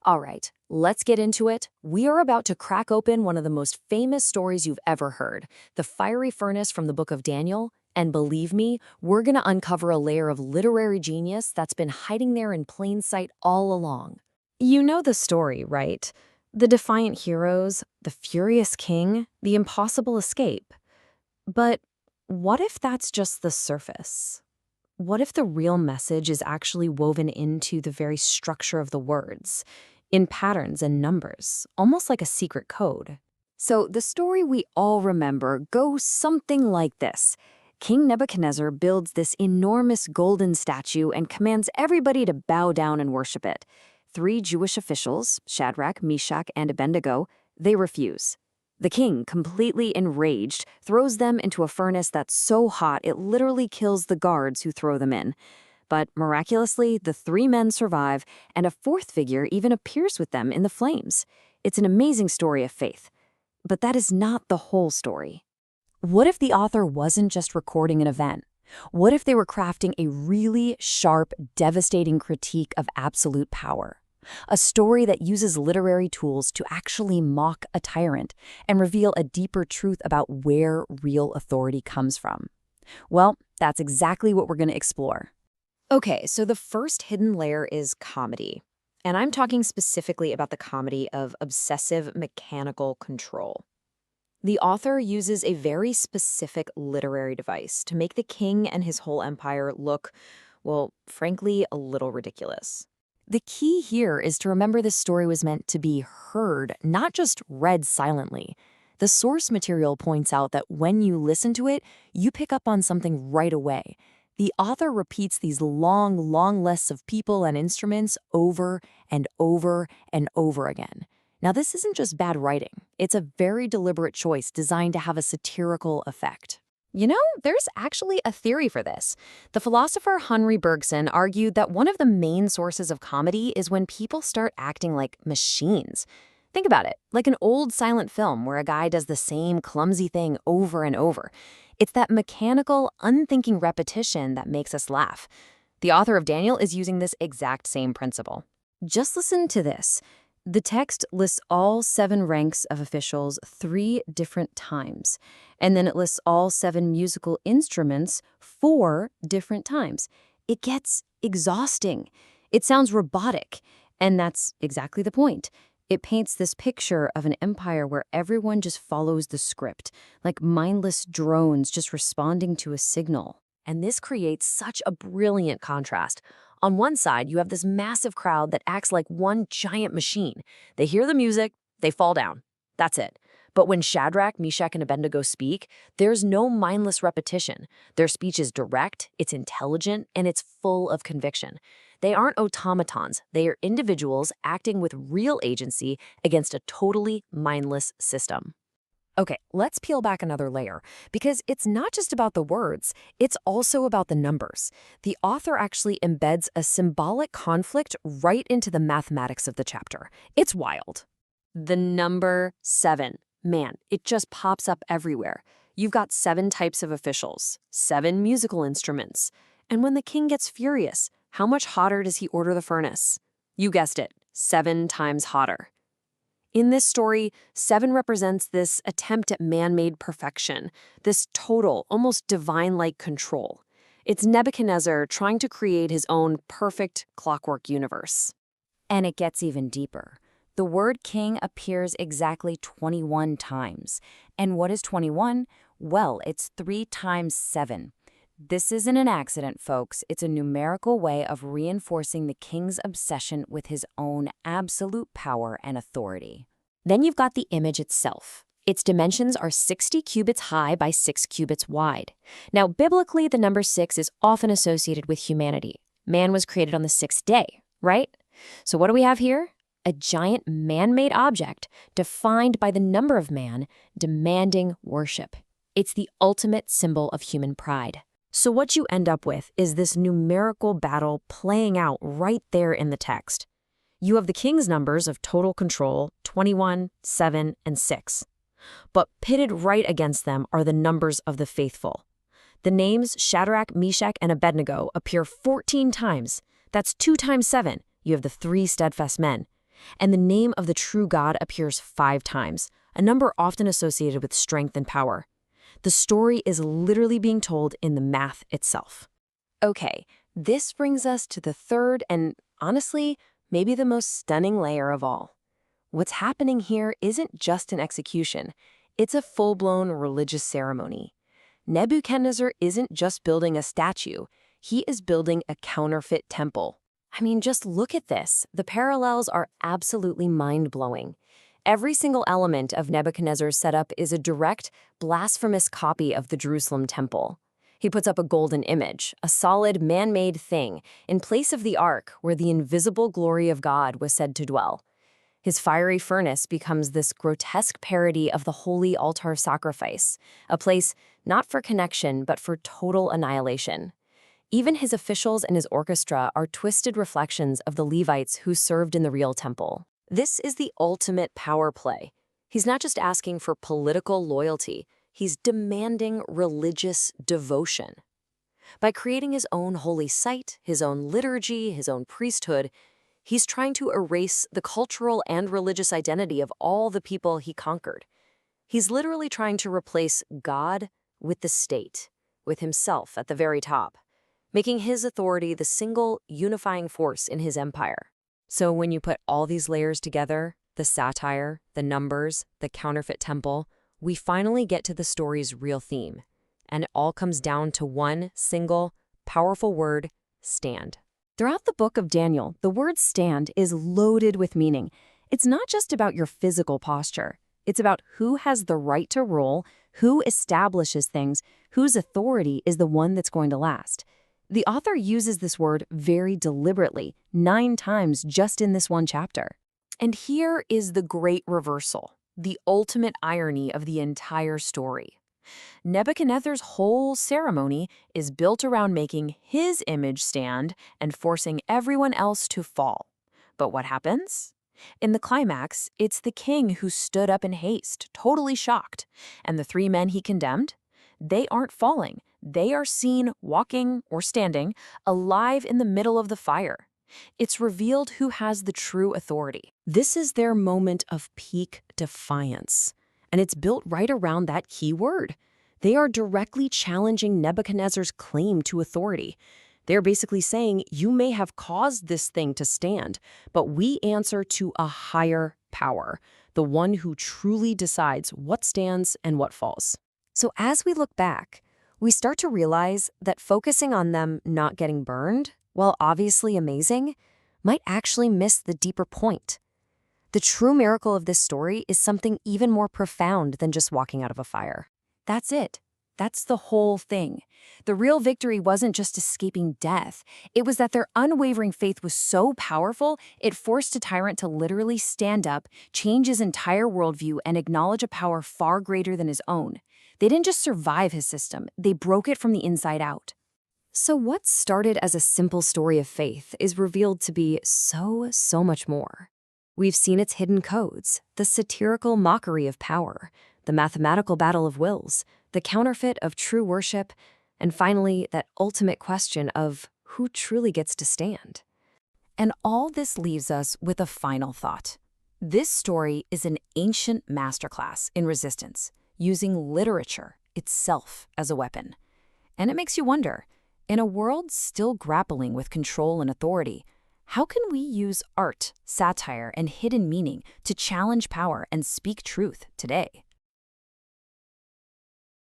All right, let's get into it. We are about to crack open one of the most famous stories you've ever heard, the fiery furnace from the book of Daniel. And believe me, we're going to uncover a layer of literary genius that's been hiding there in plain sight all along. You know the story, right? The defiant heroes, the furious king, the impossible escape. But what if that's just the surface? What if the real message is actually woven into the very structure of the words, in patterns and numbers, almost like a secret code? So the story we all remember goes something like this. King Nebuchadnezzar builds this enormous golden statue and commands everybody to bow down and worship it. 3 Jewish officials, Shadrach, Meshach, and Abed-nego, they refuse. The king, completely enraged, throws them into a furnace that's so hot it literally kills the guards who throw them in. But miraculously, the 3 men survive, and a 4th figure even appears with them in the flames. It's an amazing story of faith. But that is not the whole story. What if the author wasn't just recording an event? What if they were crafting a really sharp, devastating critique of absolute power? A story that uses literary tools to actually mock a tyrant and reveal a deeper truth about where real authority comes from. Well, that's exactly what we're going to explore. Okay, so the first hidden layer is comedy. And I'm talking specifically about the comedy of obsessive mechanical control. The author uses a very specific literary device to make the king and his whole empire look, well, frankly, a little ridiculous. The key here is to remember this story was meant to be heard, not just read silently. The source material points out that when you listen to it, you pick up on something right away. The author repeats these long lists of people and instruments over and over and over again. Now, this isn't just bad writing. It's a very deliberate choice designed to have a satirical effect. You know, there's actually a theory for this. The philosopher Henry Bergson argued that one of the main sources of comedy is when people start acting like machines. Think about it, like an old silent film where a guy does the same clumsy thing over and over. It's that mechanical, unthinking repetition that makes us laugh. The author of Daniel is using this exact same principle. Just listen to this. The text lists all 7 ranks of officials 3 different times, and then it lists all 7 musical instruments 4 different times. It gets exhausting. It sounds robotic, and that's exactly the point. It paints this picture of an empire where everyone just follows the script, like mindless drones just responding to a signal. And this creates such a brilliant contrast. On one side, you have this massive crowd that acts like one giant machine. They hear the music, they fall down. That's it. But when Shadrach, Meshach, and Abed-nego speak, there's no mindless repetition. Their speech is direct, it's intelligent, and it's full of conviction. They aren't automatons. They are individuals acting with real agency against a totally mindless system. Okay, let's peel back another layer, because it's not just about the words, it's also about the numbers. The author actually embeds a symbolic conflict right into the mathematics of the chapter. It's wild. The number 7. Man, it just pops up everywhere. You've got 7 types of officials, 7 musical instruments. And when the king gets furious, how much hotter does he order the furnace? You guessed it, 7 times hotter. In this story, 7 represents this attempt at man-made perfection, this total, almost divine-like control. It's Nebuchadnezzar trying to create his own perfect clockwork universe. And it gets even deeper. The word king appears exactly 21 times. And what is 21? Well, it's 3 times 7. This isn't an accident, folks. It's a numerical way of reinforcing the king's obsession with his own absolute power and authority. Then you've got the image itself. Its dimensions are 60 cubits high by 6 cubits wide. Now, biblically, the number 6 is often associated with humanity. Man was created on the 6th day, right? So what do we have here? A giant man-made object defined by the number of man, demanding worship. It's the ultimate symbol of human pride. So what you end up with is this numerical battle playing out right there in the text. You have the king's numbers of total control, 21, 7, and 6. But pitted right against them are the numbers of the faithful. The names Shadrach, Meshach, and Abed-nego appear 14 times. That's 2 times 7. You have the 3 steadfast men. And the name of the true God appears 5 times, a number often associated with strength and power. The story is literally being told in the math itself. Okay, this brings us to the third and, honestly, maybe the most stunning layer of all. What's happening here isn't just an execution, it's a full-blown religious ceremony. Nebuchadnezzar isn't just building a statue, he is building a counterfeit temple. I mean, just look at this. The parallels are absolutely mind-blowing. Every single element of Nebuchadnezzar's setup is a direct, blasphemous copy of the Jerusalem temple. He puts up a golden image, a solid, man-made thing, in place of the ark where the invisible glory of God was said to dwell. His fiery furnace becomes this grotesque parody of the holy altar sacrifice, a place not for connection but for total annihilation. Even his officials and his orchestra are twisted reflections of the Levites who served in the real temple. This is the ultimate power play. He's not just asking for political loyalty, he's demanding religious devotion. By creating his own holy site, his own liturgy, his own priesthood, he's trying to erase the cultural and religious identity of all the people he conquered. He's literally trying to replace God with the state, with himself at the very top, making his authority the single unifying force in his empire. So when you put all these layers together, the satire, the numbers, the counterfeit temple, we finally get to the story's real theme. And it all comes down to one single, powerful word: stand. Throughout the book of Daniel, the word stand is loaded with meaning. It's not just about your physical posture. It's about who has the right to rule, who establishes things, whose authority is the one that's going to last. The author uses this word very deliberately, 9 times just in this one chapter. And here is the great reversal, the ultimate irony of the entire story. Nebuchadnezzar's whole ceremony is built around making his image stand and forcing everyone else to fall. But what happens? In the climax, it's the king who stood up in haste, totally shocked. And the 3 men he condemned? They aren't falling. They are seen walking or standing alive in the middle of the fire. It's revealed who has the true authority. This is their moment of peak defiance. And it's built right around that key word. They are directly challenging Nebuchadnezzar's claim to authority. They're basically saying, you may have caused this thing to stand, but we answer to a higher power, the one who truly decides what stands and what falls. So as we look back, we start to realize that focusing on them not getting burned, while obviously amazing, might actually miss the deeper point. The true miracle of this story is something even more profound than just walking out of a fire. That's it. That's the whole thing. The real victory wasn't just escaping death. It was that their unwavering faith was so powerful, it forced a tyrant to literally stand up, change his entire worldview, and acknowledge a power far greater than his own. They didn't just survive his system, they broke it from the inside out. So what started as a simple story of faith is revealed to be so much more. We've seen its hidden codes, the satirical mockery of power, the mathematical battle of wills, the counterfeit of true worship, and finally, that ultimate question of who truly gets to stand. And all this leaves us with a final thought. This story is an ancient masterclass in resistance, using literature itself as a weapon. And it makes you wonder, in a world still grappling with control and authority, how can we use art, satire, and hidden meaning to challenge power and speak truth today?